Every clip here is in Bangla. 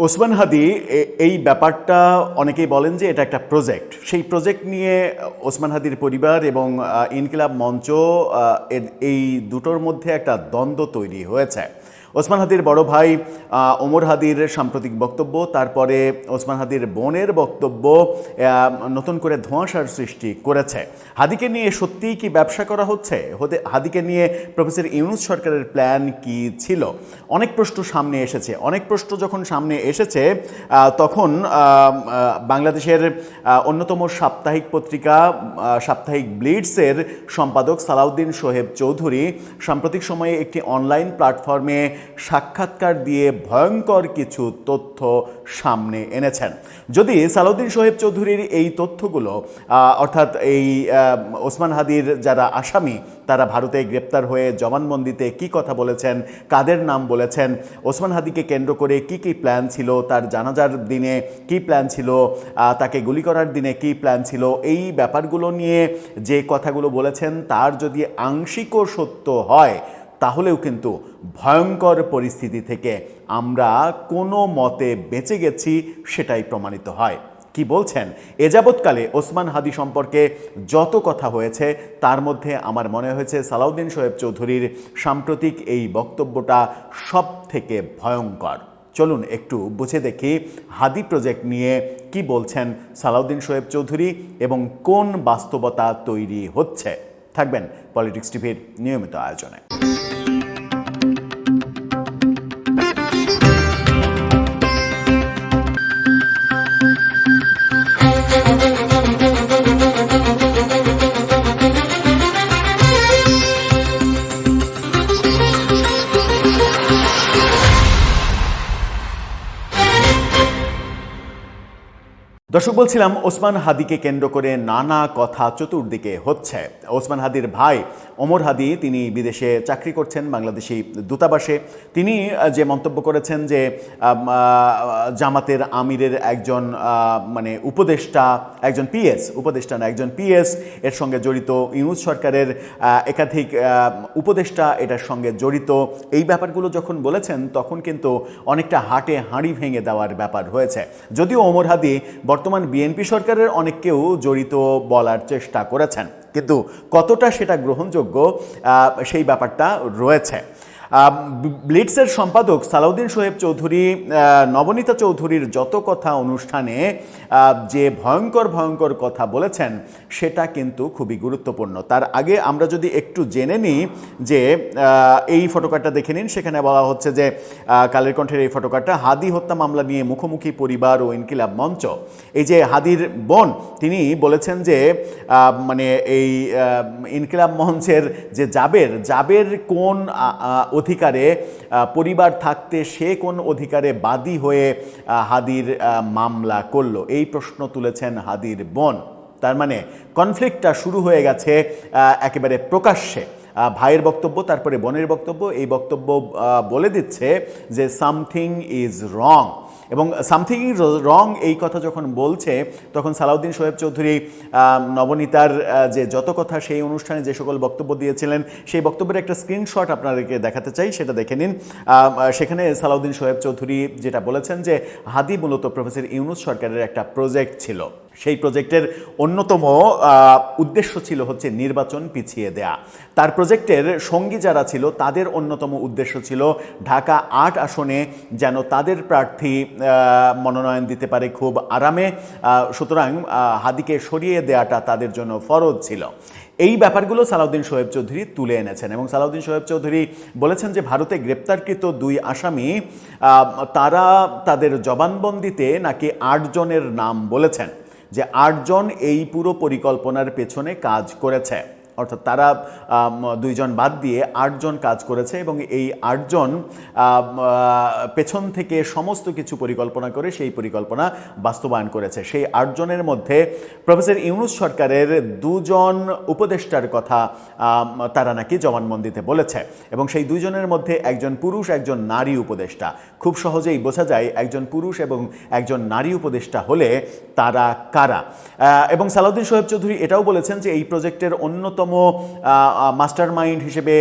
ওসমান হাদি এই ব্যাপারটা অনেকেই বলেন যে এটা একটা প্রজেক্ট। সেই প্রজেক্ট নিয়ে ওসমান হাদির পরিবার এবং ইনকিলাব মঞ্চ এই দুটোর মধ্যে একটা দ্বন্দ্ব তৈরি হয়েছে। ওসমান হাদির বড় ভাই ওমর হাদির সাম্প্রতিক বক্তব্য, তারপরে ওসমান হাদির বোনের বক্তব্য নতুন করে ধোঁয়াশার সৃষ্টি করেছে। হাদিকে নিয়ে সত্যিই কি ব্যবসা করা হচ্ছে? হাদিকে নিয়ে প্রফেসর ইউনূস সরকারের প্ল্যান কি ছিল? অনেক প্রশ্ন সামনে এসেছে। অনেক প্রশ্ন যখন সামনে এসেছে তখন বাংলাদেশের অন্যতম সাপ্তাহিক পত্রিকা সাপ্তাহিক ব্লিটসের সম্পাদক সালাউদ্দিন শোহেব চৌধুরী সাম্প্রতিক সময়ে একটি অনলাইন প্ল্যাটফর্মে সাক্ষাৎকার দিয়ে ভয়ঙ্কর কিছু তথ্য সামনে এনেছেন। যদি সালাউদ্দিন শোহেব চৌধুরীর এই তথ্যগুলো অর্থাৎ এই ওসমান হাদির যারা আসামি তারা ভারতে গ্রেপ্তার হয়ে জবানবন্দিতে কি কথা বলেছেন, কাদের নাম বলেছেন, ওসমান হাদিকে কেন্দ্র করে কি কি প্ল্যান ছিল, তার জানাজার দিনে কি প্ল্যান ছিল, তাকে গুলি করার দিনে কি প্ল্যান ছিল, এই ব্যাপারগুলো নিয়ে যে কথাগুলো বলেছেন তার যদি আংশিকও সত্য হয় তাহলেও কিন্তু ভয়ঙ্কর পরিস্থিতি থেকে আমরা কোনো মতে বেঁচে গেছি সেটাই প্রমাণিত হয়। কি বলছেন? এ যাবৎকালে ওসমান হাদি সম্পর্কে যত কথা হয়েছে তার মধ্যে আমার মনে হয়েছে সালাউদ্দিন শোহেব চৌধুরীর সাম্প্রতিক এই বক্তব্যটা সব থেকে ভয়ঙ্কর। চলুন একটু বুঝে দেখি হাদি প্রজেক্ট নিয়ে কি বলছেন সালাউদ্দিন শোহেব চৌধুরী এবং কোন বাস্তবতা তৈরি হচ্ছে। থাকবেন পলিটিক্স টিভির নিয়মিত আয়োজনে। দর্শক, বলছিলাম ওসমান হাদিকে কেন্দ্র করে নানা কথা চতুর্দিকে হচ্ছে। ওসমান হাদির ভাই ওমর হাদি তিনি বিদেশে চাকরি করছেন বাংলাদেশি দূতাবাসে। তিনি যে মন্তব্য করেছেন যে জামাতের আমিরের একজন উপদেষ্টা, একজন পিএস, উপদেষ্টা না একজন পিএস এর সঙ্গে জড়িত, ইউনূস সরকারের একাধিক উপদেষ্টা এটার সঙ্গে জড়িত, এই ব্যাপারগুলো যখন বলেছেন তখন কিন্তু অনেকটা হাটে হাঁড়ি ভেঙে দেওয়ার ব্যাপার হয়েছে। যদিও ওমর হাদি বর্তমান বিএনপি সরকারের অনেককেও জড়িত বলার চেষ্টা করেছেন, কিন্তু কতটা সেটা গ্রহণযোগ্য সেই ব্যাপারটা রয়েছে। ব্লিটসের সম্পাদক সালাউদ্দিন শোহেব চৌধুরী নবনীতা চৌধুরীর যত কথা অনুষ্ঠানে যে ভয়ঙ্কর ভয়ঙ্কর কথা বলেছেন সেটা কিন্তু খুবই গুরুত্বপূর্ণ। তার আগে আমরা যদি একটু জেনে নিই যে এই ফটোকার্ডটা দেখে নিন। সেখানে বলা হচ্ছে যে কালের কণ্ঠের এই ফটোকার্ডটা, হাদি হত্যা মামলা নিয়ে মুখোমুখি পরিবার ও ইনকিলাব মঞ্চ। এই যে হাদির বোন তিনি বলেছেন যে এই ইনকিলাব মঞ্চের যে জাবের কোন অধিকারে পরিবার থাকতে সে কোন অধিকারে বাদী হয়ে হাদির মামলা করলো, এই প্রশ্ন তুলেছেন হাদির বোন। তার মানে কনফ্লিক্টটা শুরু হয়ে গেছে একেবারে প্রকাশ্যে। ভাইয়ের বক্তব্য, তারপরে বোনের বক্তব্য, এই বক্তব্য বলে দিচ্ছে যে সামথিং ইজ রং। এবং সামথিং ইজ রং এই কথা যখন বলছে তখন সালাউদ্দিন শোহেব চৌধুরী নবনীতার যে যত কথা সেই অনুষ্ঠানে যে সকল বক্তব্য দিয়েছিলেন সেই বক্তব্যের একটা স্ক্রিনশট আপনাদেরকে দেখাতে চাই, সেটা দেখে নিন। সেখানে সালাউদ্দিন শোহেব চৌধুরী যেটা বলেছেন যে হাদি মূলত প্রফেসর ইউনূস সরকারের একটা প্রজেক্ট ছিল। সেই প্রজেক্টের অন্যতম উদ্দেশ্য ছিল হচ্ছে নির্বাচন পিছিয়ে দেয়া। তার প্রজেক্টের সঙ্গী যারা ছিল তাদের অন্যতম উদ্দেশ্য ছিল ঢাকা ৮ আসনে যেন তাদের প্রার্থী মনোনয়ন দিতে পারে খুব আরামে, সুতরাং হাদিকে সরিয়ে দেওয়াটা তাদের জন্য ফরজ ছিল। এই ব্যাপারগুলো সালাউদ্দিন শোহেব চৌধুরী তুলে এনেছেন এবং সালাউদ্দিন শোহেব চৌধুরী বলেছেন যে ভারতে গ্রেপ্তারকৃত 2 আসামি তারা তাদের জবানবন্দিতে নাকি 8 জনের নাম বলেছেন, যে 8 জন এই পুরো পরিকল্পনার পেছনে কাজ করেছে। অর্থাৎ তারা 2 জন বাদ দিয়ে 8 জন কাজ করেছে এবং এই 8 জন পেছন থেকে সমস্ত কিছু পরিকল্পনা করে সেই পরিকল্পনা বাস্তবায়ন করেছে। সেই 8 জনের মধ্যে প্রফেসর ইউনূস সরকারের 2 জন উপদেষ্টার কথা তারা নাকি জবানবন্দিতে বলেছে এবং সেই 2 জনের মধ্যে একজন পুরুষ, একজন নারী উপদেষ্টা। খুব সহজেই বোঝা যায় একজন পুরুষ এবং একজন নারী উপদেষ্টা হলে তারা কারা। এবং সালাউদ্দিন শোহেব চৌধুরী এটাও বলেছেন যে এই প্রজেক্টের অন্যতম মাস্টার মাইন্ড হিসেবে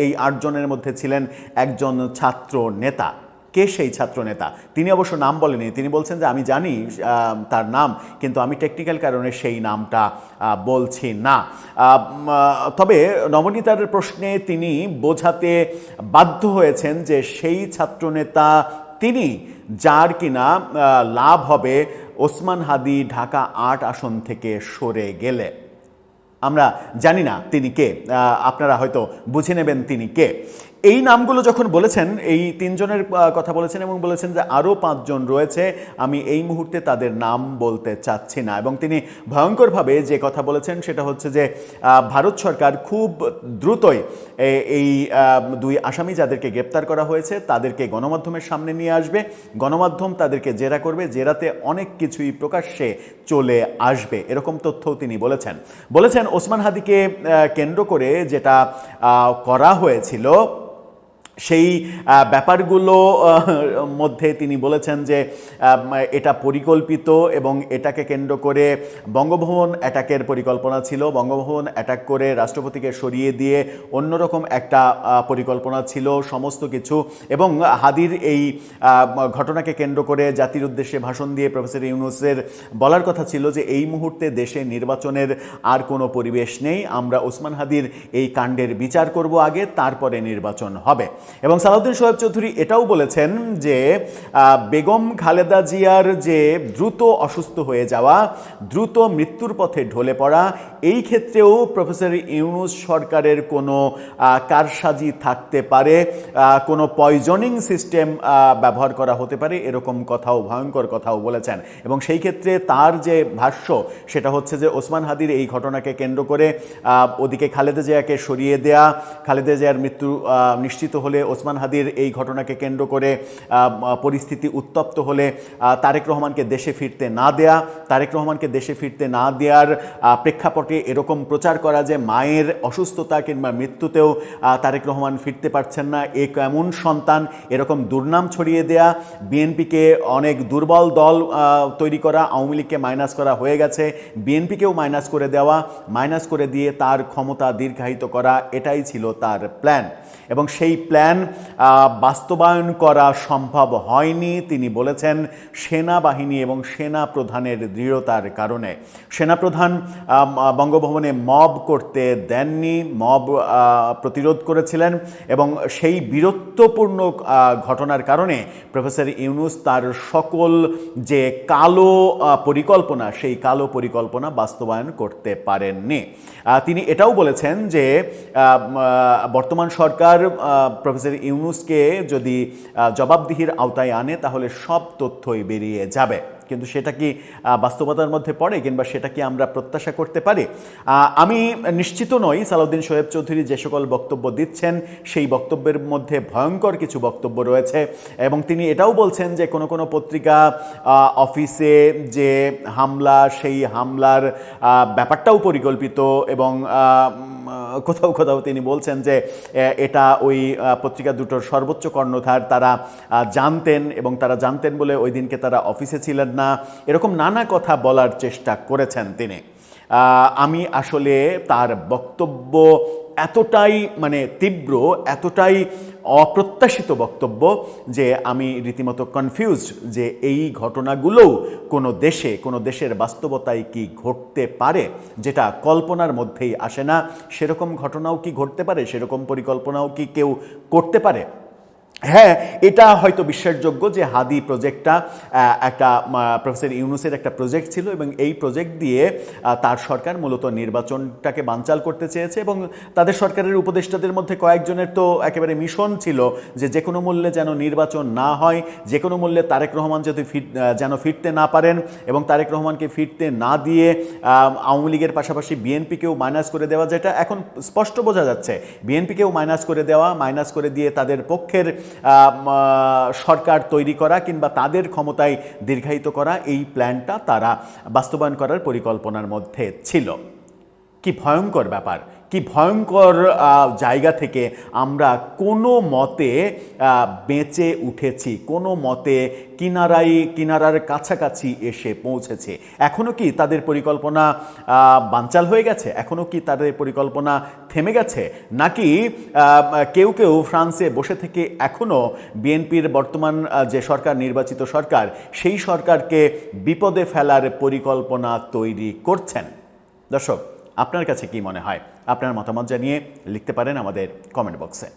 এই 8 জনের মধ্যে ছিলেন একজন ছাত্র নেতা। কে সেই ছাত্রনেতা। তিনি অবশ্য নাম বলেনি, তিনি বলছেন যে আমি জানি তার নাম, কিন্তু আমি টেকনিক্যাল কারণে সেই নামটা বলছি না। তবে নবনীতার প্রশ্নে তিনি বোঝাতে বাধ্য হয়েছেন যে সেই ছাত্রনেতা তিনি, যার কিনা লাভ হবে ওসমান হাদি ঢাকা ৮ আসন থেকে সরে গেলে। আমরা জানি না তিনি কে, আপনারা হয়তো বুঝে নেবেন তিনি কে। এই নামগুলো যখন বলেছেন, এই ৩ জনের কথা বলেছেন এবং বলেছেন যে আরও ৫ জন রয়েছে, আমি এই মুহূর্তে তাদের নাম বলতে চাচ্ছি না। এবং তিনি ভয়ঙ্করভাবে যে কথা বলেছেন সেটা হচ্ছে যে ভারত সরকার খুব দ্রুতই এই ২ আসামি যাদেরকে গ্রেপ্তার করা হয়েছে তাদেরকে গণমাধ্যমের সামনে নিয়ে আসবে, গণমাধ্যম তাদেরকে জেরা করবে, জেরাতে অনেক কিছুই প্রকাশ্যে চলে আসবে, এরকম তথ্যও তিনি বলেছেন ওসমান হাদিকে কেন্দ্র করে যেটা করা হয়েছিল সেই ব্যাপারগুলো মধ্যে তিনি বলেছেন যে এটা পরিকল্পিত এবং এটাকে কেন্দ্র করে বঙ্গভবন অ্যাটাকের পরিকল্পনা ছিল, বঙ্গভবন অ্যাটাক করে রাষ্ট্রপতিকে সরিয়ে দিয়ে অন্যরকম একটা পরিকল্পনা ছিল সমস্ত কিছু। এবং হাদির এই ঘটনাকে কেন্দ্র করে জাতির উদ্দেশ্যে ভাষণ দিয়ে প্রফেসর ইউনূসের বলার কথা ছিল যে এই মুহূর্তে দেশে নির্বাচনের আর কোনো পরিবেশ নেই, আমরা ওসমান হাদির এই কাণ্ডের বিচার করব আগে, তারপরে নির্বাচন হবে। এবং সালাউদ্দিন শোয়েব চৌধুরী এটাও বলেছেন যে বেগম খালেদা জিয়ার যে দ্রুত অসুস্থ হয়ে যাওয়া, দ্রুত মৃত্যুর পথে ঢলে পড়া, এই ক্ষেত্রেও প্রফেসর ইউনূস সরকারের কোনো কারসাজি থাকতে পারে, কোনো পয়জনিং সিস্টেম ব্যবহার করা হতে পারে, এরকম কথাও, ভয়ঙ্কর কথাও বলেছেন। এবং সেই ক্ষেত্রে তার যে ভাষ্য সেটা হচ্ছে যে ওসমান হাদির এই ঘটনাকে কেন্দ্র করে ওদিকে খালেদা জিয়াকে সরিয়ে দেয়া, খালেদা জিয়ার মৃত্যু নিশ্চিত হলে ওসমান হাদির এই ঘটনাকে কেন্দ্র করে পরিস্থিতি উত্তপ্ত হলে তারেক রহমানকে দেশে ফিরতে না দেয়া, তারেক রহমানকে দেশে ফিরতে না দেওয়ার প্রেক্ষাপটে এরকম প্রচার করা যে মায়ের অসুস্থতা কিংবা মৃত্যুতেও তারেক রহমান ফিরতে পারছেন না, এ কেমন সন্তান, এরকম দুর্নাম ছড়িয়ে দেয়া, বিএনপিকে অনেক দুর্বল দল তৈরি করা, আওয়ামী লীগকে মাইনাস করা হয়ে গেছে, বিএনপিকেও মাইনাস করে দেওয়া, মাইনাস করে দিয়ে তার ক্ষমতা দীর্ঘায়িত করা, এটাই ছিল তার প্ল্যান। এবং সেই প্ল্যান বাস্তবায়ন করা সম্ভব হয়নি, তিনি বলেছেন সেনাবাহিনী এবং সেনা প্রধানের দৃঢ়তার কারণে। সেনাপ্রধান বঙ্গভবনে মব করতে দেননি, মব প্রতিরোধ করেছিলেন এবং সেই বীরত্বপূর্ণ ঘটনার কারণে প্রফেসর ইউনূস তার সকল যে কালো পরিকল্পনা, সেই কালো পরিকল্পনা বাস্তবায়ন করতে পারেননি। তিনি এটাও বলেছেন যে বর্তমান সরকার প্রফেসর ইউনূসকে যদি জবাবদিহির আওতায় আনে তাহলে সব তথ্যই বেরিয়ে যাবে। কিন্তু সেটা কি বাস্তবতার মধ্যে পড়ে কিংবা সেটা কি আমরা প্রত্যাশা করতে পারি? আমি নিশ্চিত নই। সালাউদ্দিন শোয়েব চৌধুরী যে সকল বক্তব্য দিচ্ছেন সেই বক্তব্যের মধ্যে ভয়ঙ্কর কিছু বক্তব্য রয়েছে এবং তিনি এটাও বলছেন যে কোনো কোনো পত্রিকা অফিসে যে হামলা, সেই হামলার ব্যাপারটাও পরিকল্পিত এবং কোথাও কোথাও তিনি বলছেন যে এটা ওই পত্রিকা দুটোর সর্বোচ্চ কর্ণধার তারা জানতেন এবং তারা জানতেন বলে ওই দিনকে তারা অফিসে ছিলেন না, এরকম নানা কথা বলার চেষ্টা করেছেন তিনি। আমি আসলে তার বক্তব্য এতটাই তীব্র, এতটাই অপ্রত্যাশিত বক্তব্য যে আমি রীতিমতো কনফিউজড যে এই ঘটনাগুলোও কোনো দেশের বাস্তবতায় কি ঘটতে পারে, যেটা কল্পনার মধ্যেই আসে না। সেরকম ঘটনাও কি ঘটতে পারে, সেরকম পরিকল্পনাও কি কেউ করতে পারে? হ্যাঁ, এটা হয়তো বিশ্বাসযোগ্য যে হাদি প্রজেক্টটা একটা প্রফেসর ইউনূসের একটা প্রজেক্ট ছিল এবং এই প্রজেক্ট দিয়ে তার সরকার মূলত নির্বাচনটাকে বানচাল করতে চেয়েছে এবং তাদের সরকারের উপদেষ্টাদের মধ্যে কয়েকজনের তো একেবারে মিশন ছিল যে কোনো মূল্যে যেন নির্বাচন না হয়, যে কোনো মূল্যে তারেক রহমান যেন ফিরতে না পারেন এবং তারেক রহমানকে ফিরতে না দিয়ে আওয়ামী লীগের পাশাপাশি বিএনপিকেও মাইনাস করে দেওয়া, যেটা এখন স্পষ্ট বোঝা যাচ্ছে বিএনপিকেও মাইনাস করে দিয়ে তাদের পক্ষের সরকার তৈরি করা কিংবা তাদের ক্ষমতায় দীর্ঘায়িত করা, এই প্ল্যানটা তারা বাস্তবায়ন করার পরিকল্পনার মধ্যে ছিল। কি ভয়ঙ্কর ব্যাপার, কি ভয়ঙ্কর জায়গা থেকে আমরা কোনো মতে বেঁচে উঠেছি, কোনো মতে কিনারার কাছাকাছি এসে পৌঁছেছে। এখনও কি তাদের পরিকল্পনা বানচাল হয়ে গেছে? এখনও কি তাদের পরিকল্পনা থেমে গেছে? নাকি কেউ কেউ ফ্রান্সে বসে থেকে এখনও বিএনপির বর্তমান যে সরকার, নির্বাচিত সরকার, সেই সরকারকে বিপদে ফেলার পরিকল্পনা তৈরি করছেন? দর্শক, আপনার কাছে কি মনে হয়? আপনার মতামত জানিয়ে লিখতে পারেন আমাদের কমেন্ট বক্সে।